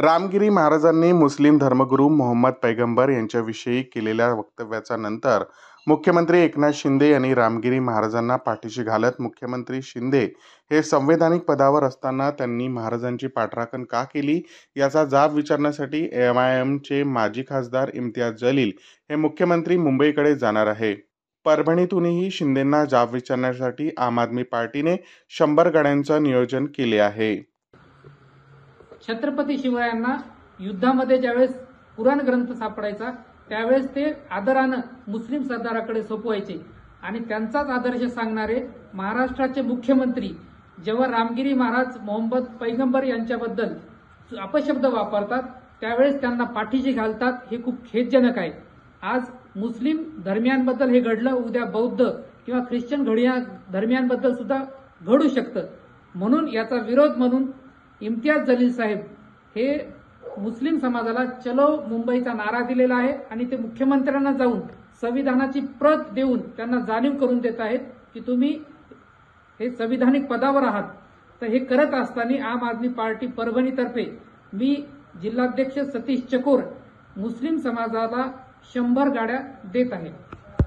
रामगिरी महाराजांनी मुस्लिम धर्मगुरू मोहम्मद पैगंबर यांच्याविषयी केलेल्या वक्तव्याचा नंतर मुख्यमंत्री एकनाथ शिंदे यांनी रामगिरी महाराजांना पाठीशी घालत मुख्यमंत्री शिंदे हे संवैधानिक पदावर असताना त्यांनी महाराजांची पाठराखण का केली याचा जाब विचारण्यासाठी MIMचे माजी खासदार इम्तियाज जलील हे मुख्यमंत्री मुंबईकडे जाणार आहे। परभणीतूनही शिंदेंना जाब विचारण्यासाठी आम आदमी पार्टीने 100 गाड्यांचं नियोजन केले आहे। छत्रपती शिवरायांना युद्धामध्ये ज्यावेळेस पुराण ग्रंथ सापडायचा त्यावेळेस ते आदरानं मुस्लिम सरदाराकडे सोपवायचे आणि त्यांचाच आदर्श सांगणारे महाराष्ट्राचे मुख्यमंत्री जेव्हा रामगिरी महाराज मोहम्मद पैगंबर यांच्याबद्दल अपशब्द वापरतात त्यावेळेस त्यांना पाठीशी घालतात, हे खूप खेदजनक आहे। आज मुस्लिम धर्मियांबद्दल हे घडलं, उद्या बौद्ध किंवा ख्रिश्चन धर्मियांबद्दल सुद्धा घडू शकतं। म्हणून याचा विरोध म्हणून इम्तियाज जलील साहेब हे मुस्लिम समाजाला चलो मुंबईचा नारा दिलेला आहे आणि ते मुख्यमंत्र्यांना जाऊन संविधानाची प्रत देऊन त्यांना जाणीव करून देत आहेत की तुम्ही हे संविधानिक पदावर आहात। तर हे करत असताना आम आदमी पार्टी परभणीतर्फे मी जिल्हाध्यक्ष सतीश चकोर मुस्लिम समाजाला 100 गाड्या देत आहे।